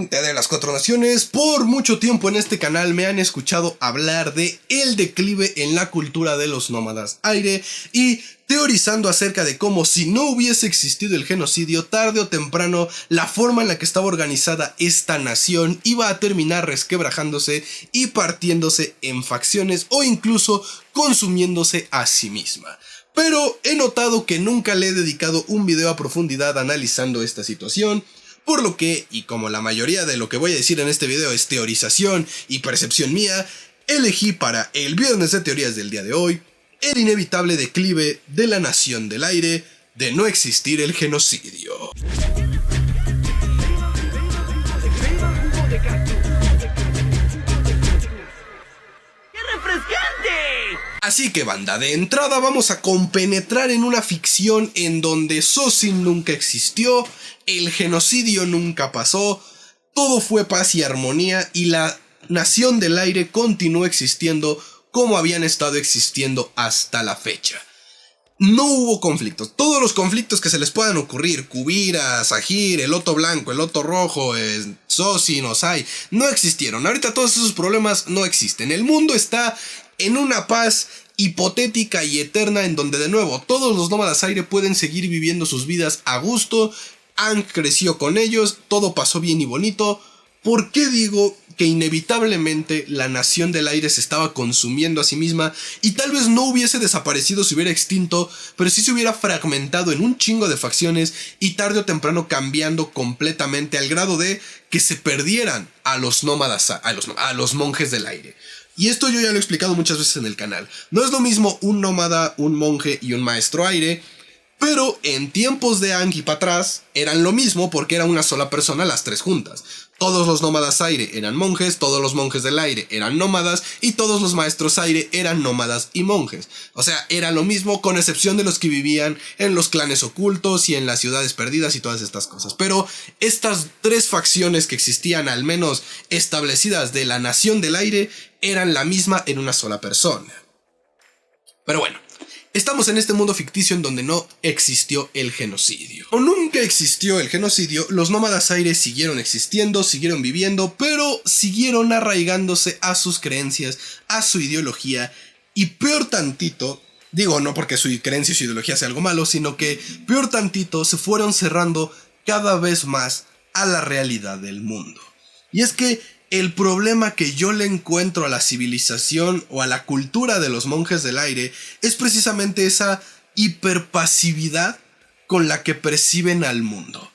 Gente de las Cuatro Naciones, por mucho tiempo en este canal me han escuchado hablar de el declive en la cultura de los nómadas aire y teorizando acerca de cómo si no hubiese existido el genocidio, tarde o temprano la forma en la que estaba organizada esta nación iba a terminar resquebrajándose y partiéndose en facciones o incluso consumiéndose a sí misma. Pero he notado que nunca le he dedicado un video a profundidad analizando esta situación, por lo que, y como la mayoría de lo que voy a decir en este video es teorización y percepción mía, elegí para el viernes de teorías del día de hoy el inevitable declive de la nación del aire de no existir el genocidio. Así que banda, de entrada vamos a compenetrar en una ficción en donde Sosin nunca existió, el genocidio nunca pasó, todo fue paz y armonía y la nación del aire continuó existiendo como habían estado existiendo hasta la fecha. No hubo conflictos, todos los conflictos que se les puedan ocurrir, Kuvira, Sahir, el Loto Blanco, el Loto Rojo, Sosin, Ozai, no existieron. Ahorita todos esos problemas no existen. El mundo está en una paz hipotética y eterna en donde de nuevo todos los nómadas aire pueden seguir viviendo sus vidas a gusto, han crecido con ellos, todo pasó bien y bonito. ¿Por qué digo que inevitablemente la nación del aire se estaba consumiendo a sí misma y tal vez no hubiese desaparecido, se hubiera extinto, pero sí se hubiera fragmentado en un chingo de facciones y tarde o temprano cambiando completamente al grado de que se perdieran a los nómadas, a los monjes del aire? Y esto yo ya lo he explicado muchas veces en el canal. No es lo mismo un nómada, un monje y un maestro aire, pero en tiempos de Aang y para atrás eran lo mismo porque era una sola persona las tres juntas. Todos los nómadas aire eran monjes, todos los monjes del aire eran nómadas y todos los maestros aire eran nómadas y monjes. O sea, era lo mismo con excepción de los que vivían en los clanes ocultos y en las ciudades perdidas y todas estas cosas. Pero estas tres facciones que existían al menos establecidas de la nación del aire eran la misma en una sola persona. Pero bueno, estamos en este mundo ficticio en donde no existió el genocidio. O nunca existió el genocidio, los nómadas aire siguieron existiendo, siguieron viviendo, pero siguieron arraigándose a sus creencias, a su ideología, y peor tantito, digo no porque su creencia y su ideología sea algo malo, sino que peor tantito se fueron cerrando cada vez más a la realidad del mundo. Y es que el problema que yo le encuentro a la civilización o a la cultura de los monjes del aire es precisamente esa hiperpasividad con la que perciben al mundo.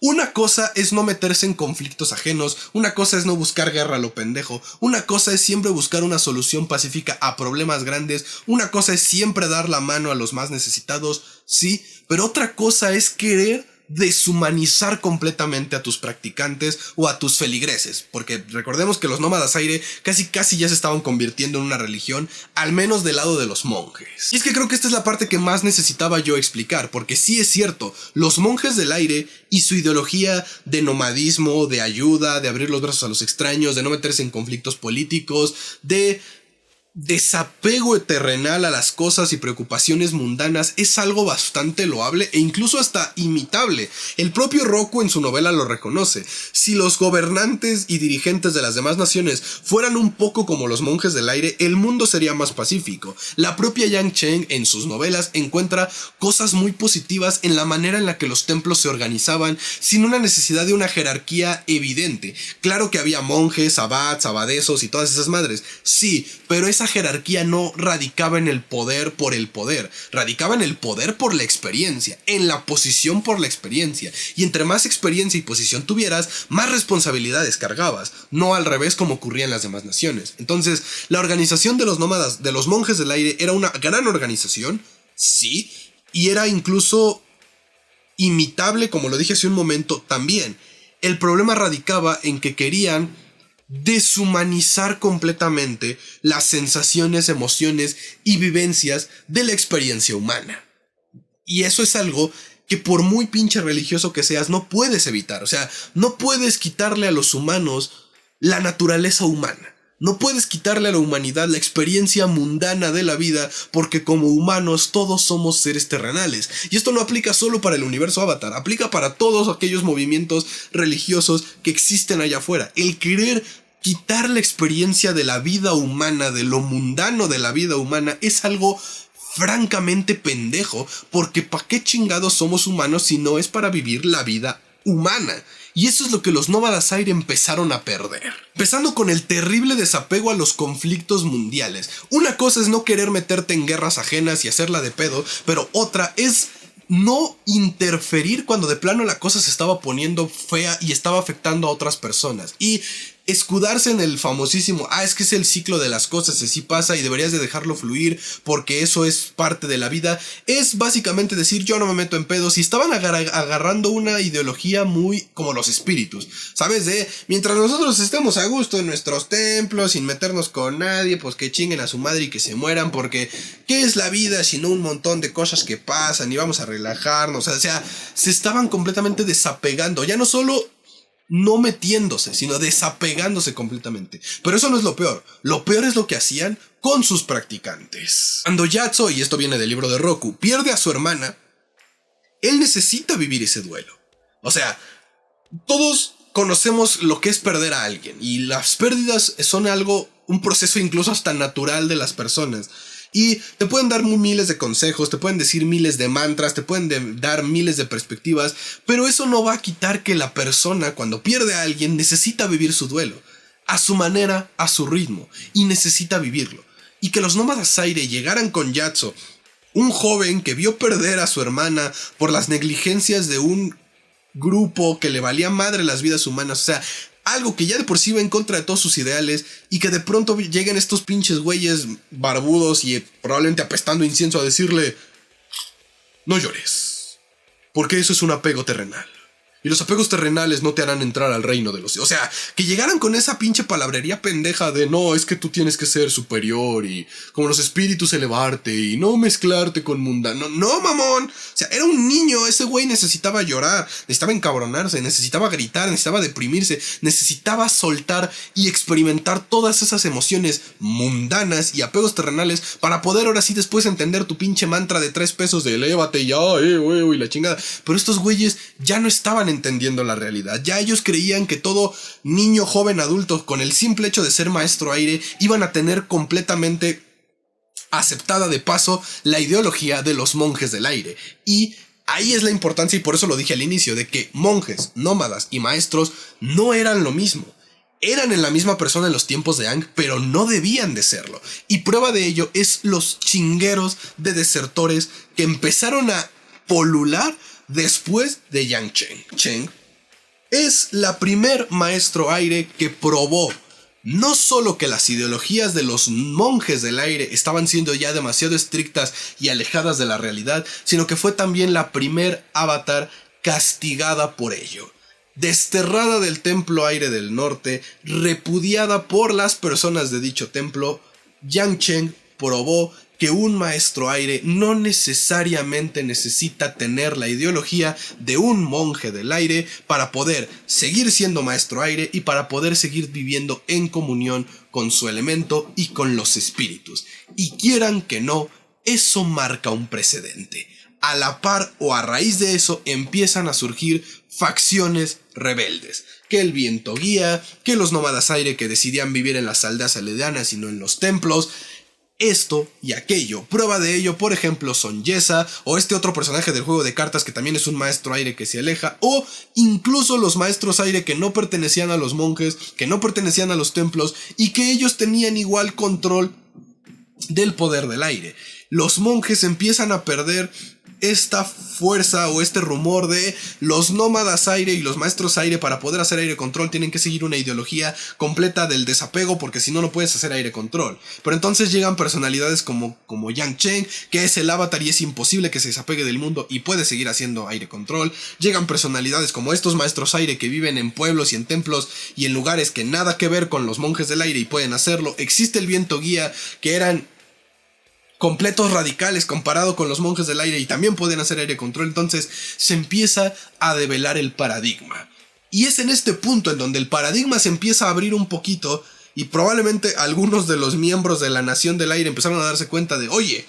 Una cosa es no meterse en conflictos ajenos, una cosa es no buscar guerra a lo pendejo, una cosa es siempre buscar una solución pacífica a problemas grandes, una cosa es siempre dar la mano a los más necesitados, sí, pero otra cosa es querer deshumanizar completamente a tus practicantes o a tus feligreses, porque recordemos que los nómadas aire casi ya se estaban convirtiendo en una religión, al menos del lado de los monjes. Y es que creo que esta es la parte que más necesitaba yo explicar, porque sí es cierto, los monjes del aire y su ideología de nomadismo, de ayuda, de abrir los brazos a los extraños, de no meterse en conflictos políticos, de desapego terrenal a las cosas y preocupaciones mundanas es algo bastante loable e incluso hasta imitable. El propio Roku en su novela lo reconoce. Si los gobernantes y dirigentes de las demás naciones fueran un poco como los monjes del aire, el mundo sería más pacífico. La propia Yang Chen en sus novelas encuentra cosas muy positivas en la manera en la que los templos se organizaban sin una necesidad de una jerarquía evidente. Claro que había monjes, abats, abadesos y todas esas madres, sí, pero esa jerarquía no radicaba en el poder por el poder, radicaba en el poder por la experiencia, en la posición por la experiencia, y entre más experiencia y posición tuvieras, más responsabilidades cargabas, no al revés como ocurría en las demás naciones. Entonces, la organización de los nómadas, de los monjes del aire, era una gran organización, sí, y era incluso imitable, como lo dije hace un momento, también. El problema radicaba en que querían deshumanizar completamente las sensaciones, emociones y vivencias de la experiencia humana. Y eso es algo que por muy pinche religioso que seas no puedes evitar. O sea, no puedes quitarle a los humanos la naturaleza humana. No puedes quitarle a la humanidad la experiencia mundana de la vida porque como humanos todos somos seres terrenales. Y esto no aplica solo para el universo Avatar, aplica para todos aquellos movimientos religiosos que existen allá afuera. El querer quitar la experiencia de la vida humana, de lo mundano de la vida humana, es algo francamente pendejo, porque ¿para qué chingados somos humanos si no es para vivir la vida humana? Y eso es lo que los nómadas aire empezaron a perder. Empezando con el terrible desapego a los conflictos mundiales. Una cosa es no querer meterte en guerras ajenas y hacerla de pedo, pero otra es no interferir cuando de plano la cosa se estaba poniendo fea y estaba afectando a otras personas. Y escudarse en el famosísimo, es que es el ciclo de las cosas, así pasa y deberías de dejarlo fluir porque eso es parte de la vida, es básicamente decir yo no me meto en pedos. Y estaban agarrando una ideología muy como los espíritus, ¿sabes? De mientras nosotros estemos a gusto en nuestros templos sin meternos con nadie, pues que chinguen a su madre y que se mueran, porque ¿qué es la vida sino un montón de cosas que pasan y vamos a relajarnos? O sea, se estaban completamente desapegando, ya no solo no metiéndose, sino desapegándose completamente. Pero eso no es lo peor. Lo peor es lo que hacían con sus practicantes. Cuando Yatso, y esto viene del libro de Roku, pierde a su hermana, él necesita vivir ese duelo. O sea, todos conocemos lo que es perder a alguien, y las pérdidas son un proceso incluso hasta natural de las personas. Y te pueden dar miles de consejos, te pueden decir miles de mantras, te pueden dar miles de perspectivas, pero eso no va a quitar que la persona, cuando pierde a alguien, necesita vivir su duelo, a su manera, a su ritmo, y necesita vivirlo. Y que los nómadas aire llegaran con Yatso, un joven que vio perder a su hermana por las negligencias de un grupo que le valía madre las vidas humanas, o sea, algo que ya de por sí va en contra de todos sus ideales, y que de pronto lleguen estos pinches güeyes barbudos y probablemente apestando incienso a decirle no llores, porque eso es un apego terrenal. Y los apegos terrenales no te harán entrar al reino de los... O sea, que llegaran con esa pinche palabrería pendeja de no, es que tú tienes que ser superior y como los espíritus elevarte y no mezclarte con mundano. No, mamón. O sea, era un niño. Ese güey necesitaba llorar, necesitaba encabronarse, necesitaba gritar, necesitaba deprimirse, necesitaba soltar y experimentar todas esas emociones mundanas y apegos terrenales para poder ahora sí después entender tu pinche mantra de 3 pesos de elévate ya, y la chingada. Pero estos güeyes ya no estaban entendiendo la realidad. Ya ellos creían que todo niño, joven, adulto, con el simple hecho de ser maestro aire, iban a tener completamente aceptada de paso la ideología de los monjes del aire. Y ahí es la importancia, y por eso lo dije al inicio, de que monjes, nómadas y maestros no eran lo mismo. Eran en la misma persona en los tiempos de Aang, pero no debían de serlo. Y prueba de ello es los chingueros de desertores que empezaron a polular después de Yang Chen. Chen es la primer maestro aire que probó no solo que las ideologías de los monjes del aire estaban siendo ya demasiado estrictas y alejadas de la realidad, sino que fue también la primer avatar castigada por ello. Desterrada del templo aire del norte, repudiada por las personas de dicho templo, Yang Chen probó que un maestro aire no necesariamente necesita tener la ideología de un monje del aire para poder seguir siendo maestro aire y para poder seguir viviendo en comunión con su elemento y con los espíritus. Y quieran que no, eso marca un precedente. A la par o a raíz de eso empiezan a surgir facciones rebeldes. Que el viento guía, que los nómadas aire que decidían vivir en las aldeas aledañas y no en los templos. Esto y aquello. Prueba de ello, por ejemplo, son Yesa, o este otro personaje del juego de cartas que también es un maestro aire que se aleja, o incluso los maestros aire que no pertenecían a los monjes, que no pertenecían a los templos, y que ellos tenían igual control del poder del aire. Los monjes empiezan a perder esta fuerza o este rumor de los nómadas aire y los maestros aire. Para poder hacer aire control tienen que seguir una ideología completa del desapego, porque si no, no puedes hacer aire control. Pero entonces llegan personalidades como Yang Chen, que es el avatar y es imposible que se desapegue del mundo y puede seguir haciendo aire control. Llegan personalidades como estos maestros aire que viven en pueblos y en templos y en lugares que nada que ver con los monjes del aire y pueden hacerlo. Existe el viento guía, que eran completos radicales comparado con los monjes del aire y también pueden hacer aire control. Entonces se empieza a develar el paradigma. Y es en este punto en donde el paradigma se empieza a abrir un poquito Y probablemente algunos de los miembros de la Nación del Aire empezaron a darse cuenta de, oye,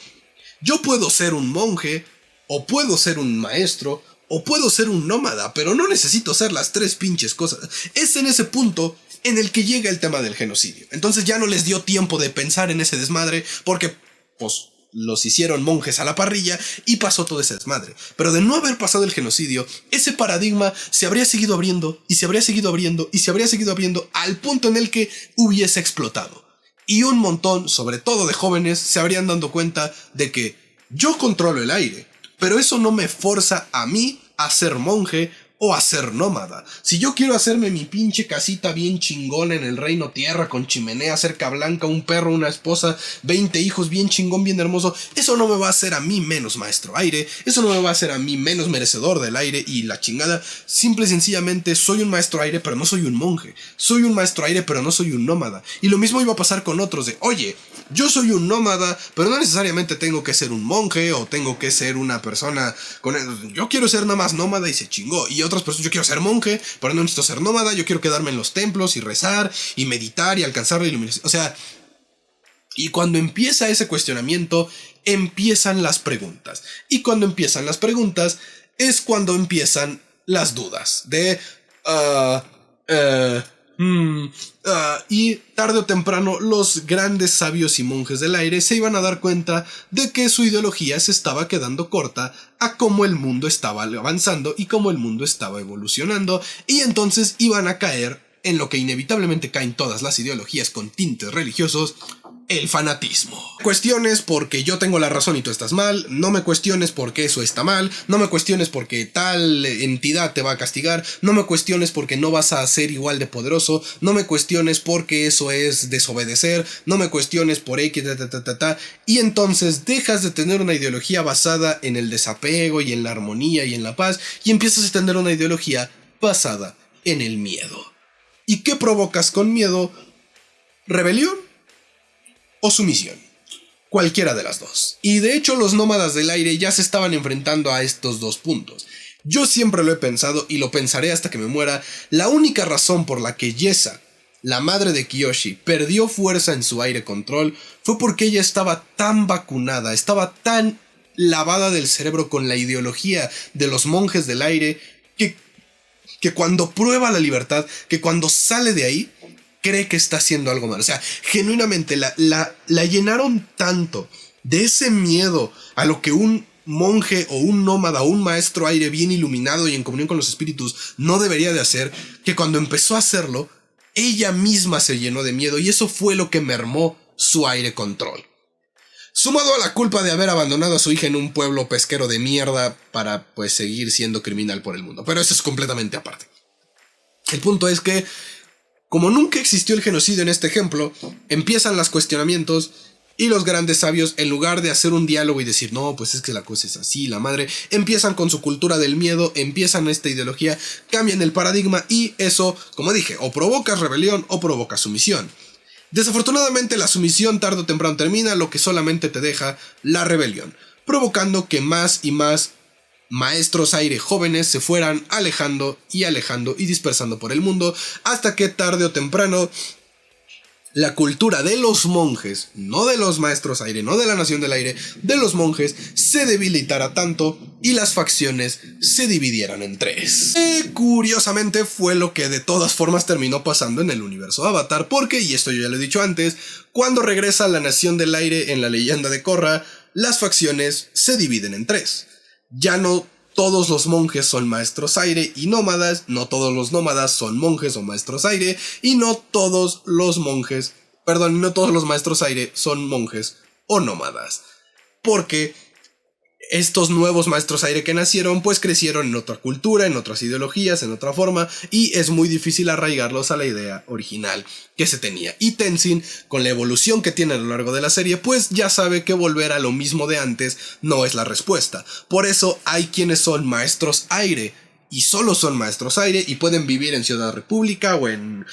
yo puedo ser un monje, o puedo ser un maestro, o puedo ser un nómada, pero no necesito ser las tres pinches cosas. Es en ese punto en el que llega el tema del genocidio. Entonces ya no les dio tiempo de pensar en ese desmadre, porque, pues, los hicieron monjes a la parrilla y pasó todo ese desmadre. Pero de no haber pasado el genocidio, ese paradigma se habría seguido abriendo, y se habría seguido abriendo, y se habría seguido abriendo al punto en el que hubiese explotado. Y un montón, sobre todo de jóvenes, se habrían dado cuenta de que yo controlo el aire, pero eso no me forza a mí a ser monje o a ser nómada. Si yo quiero hacerme mi pinche casita bien chingona en el reino tierra, con chimenea, cerca blanca, un perro, una esposa, 20 hijos, bien chingón, bien hermoso, eso no me va a hacer a mí menos maestro aire, eso no me va a hacer a mí menos merecedor del aire y la chingada. Simple y sencillamente soy un maestro aire, pero no soy un monje. Soy un maestro aire, pero no soy un nómada. Y lo mismo iba a pasar con otros de, oye, yo soy un nómada, pero no necesariamente tengo que ser un monje o tengo que ser una persona con... Yo quiero ser nada más nómada y se chingó. Y otras personas, yo quiero ser monje, pero no necesito ser nómada, yo quiero quedarme en los templos y rezar y meditar y alcanzar la iluminación. O sea, y cuando empieza ese cuestionamiento, empiezan las preguntas. Y cuando empiezan las preguntas, es cuando empiezan las dudas de... y tarde o temprano los grandes sabios y monjes del aire se iban a dar cuenta de que su ideología se estaba quedando corta a cómo el mundo estaba avanzando y cómo el mundo estaba evolucionando, y entonces iban a caer en lo que inevitablemente caen todas las ideologías con tintes religiosos: el fanatismo. Cuestiones porque yo tengo la razón y tú estás mal, no me cuestiones porque eso está mal, no me cuestiones porque tal entidad te va a castigar, no me cuestiones porque no vas a ser igual de poderoso, no me cuestiones porque eso es desobedecer, no me cuestiones por X, y entonces dejas de tener una ideología basada en el desapego y en la armonía y en la paz, y empiezas a tener una ideología basada en el miedo. ¿Y qué provocas con miedo? ¿Rebelión o sumisión? Cualquiera de las dos. Y de hecho los nómadas del aire ya se estaban enfrentando a estos dos puntos. Yo siempre lo he pensado y lo pensaré hasta que me muera. La única razón por la que Yesa, la madre de Kiyoshi, perdió fuerza en su aire control fue porque ella estaba tan vacunada, estaba tan lavada del cerebro con la ideología de los monjes del aire, que cuando prueba la libertad, que cuando sale de ahí, cree que está haciendo algo mal. O sea, genuinamente la llenaron tanto de ese miedo a lo que un monje o un nómada o un maestro aire bien iluminado y en comunión con los espíritus no debería de hacer, que cuando empezó a hacerlo, ella misma se llenó de miedo, y eso fue lo que mermó su aire control. Sumado a la culpa de haber abandonado a su hija en un pueblo pesquero de mierda para, pues, seguir siendo criminal por el mundo. Pero eso es completamente aparte. El punto es que, como nunca existió el genocidio en este ejemplo, empiezan los cuestionamientos y los grandes sabios, en lugar de hacer un diálogo y decir, no, pues es que la cosa es así, la madre, empiezan con su cultura del miedo, empiezan esta ideología, cambian el paradigma, y eso, como dije, o provoca rebelión o provoca sumisión. Desafortunadamente la sumisión tarde o temprano termina, lo que solamente te deja la rebelión, provocando que más y más maestros aire jóvenes se fueran alejando y dispersando por el mundo, hasta que tarde o temprano la cultura de los monjes, no de los maestros aire, no de la nación del aire, de los monjes, se debilitara tanto y las facciones se dividieran en tres. Curiosamente fue lo que de todas formas terminó pasando en el universo Avatar, porque, y esto yo ya lo he dicho antes, cuando regresa la nación del aire en la leyenda de Korra, las facciones se dividen en tres. Ya no todos los monjes son maestros aire y nómadas, no todos los nómadas son monjes o maestros aire, y no todos los maestros aire son monjes o nómadas. Porque estos nuevos maestros aire que nacieron, pues crecieron en otra cultura, en otras ideologías, en otra forma, y es muy difícil arraigarlos a la idea original que se tenía. Y Tenzin, con la evolución que tiene a lo largo de la serie, pues ya sabe que volver a lo mismo de antes no es la respuesta. Por eso hay quienes son maestros aire y solo son maestros aire y pueden vivir en Ciudad República o en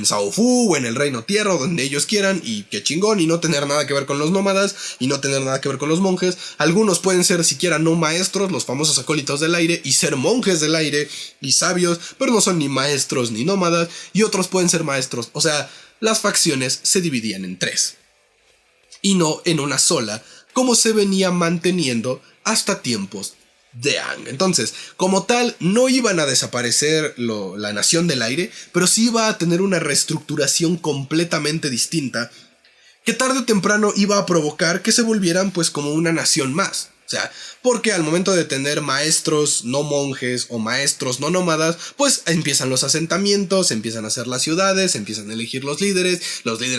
Sao Fu o en el Reino Tierra o donde ellos quieran y qué chingón y no tener nada que ver con los nómadas y no tener nada que ver con los monjes. Algunos pueden ser siquiera no maestros, los famosos acólitos del aire, y ser monjes del aire y sabios, pero no son ni maestros ni nómadas, y otros pueden ser maestros. O sea, las facciones se dividían en 3 y no en una sola, como se venía manteniendo hasta tiempos de Aang. Entonces, como tal, no iban a desaparecer la Nación del Aire, pero sí iba a tener una reestructuración completamente distinta, que tarde o temprano iba a provocar que se volvieran pues como una nación más. O sea, porque al momento de tener maestros no monjes o maestros no nómadas, pues empiezan los asentamientos, empiezan a hacer las ciudades, empiezan a elegir los líderes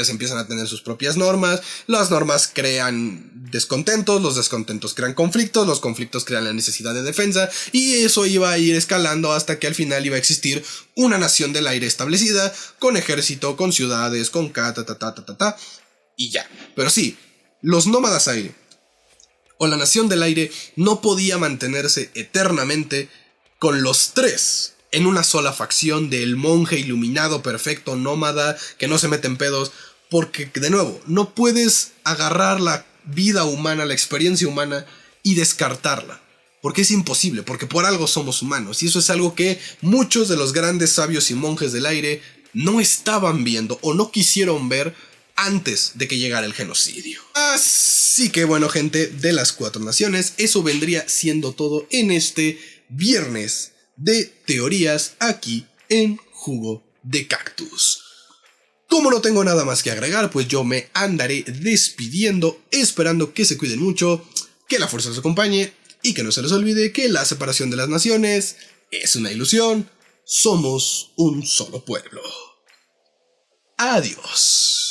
empiezan a tener sus propias normas, las normas crean descontentos, los descontentos crean conflictos, los conflictos crean la necesidad de defensa, y eso iba a ir escalando hasta que al final iba a existir una nación del aire establecida, con ejército, con ciudades, con y ya. Pero sí, los nómadas aire o la Nación del Aire no podía mantenerse eternamente con los 3 en una sola facción del monje iluminado perfecto nómada que no se mete en pedos, porque de nuevo, no puedes agarrar la vida humana, la experiencia humana y descartarla, porque es imposible, porque por algo somos humanos, y eso es algo que muchos de los grandes sabios y monjes del aire no estaban viendo o no quisieron ver antes de que llegara el genocidio. Así que bueno, gente de las 4 naciones, eso vendría siendo todo en este viernes de teorías aquí en Jugo de Cactus. Como no tengo nada más que agregar, pues yo me andaré despidiendo, esperando que se cuiden mucho, que la fuerza los acompañe y que no se les olvide que la separación de las naciones es una ilusión. Somos un solo pueblo. Adiós.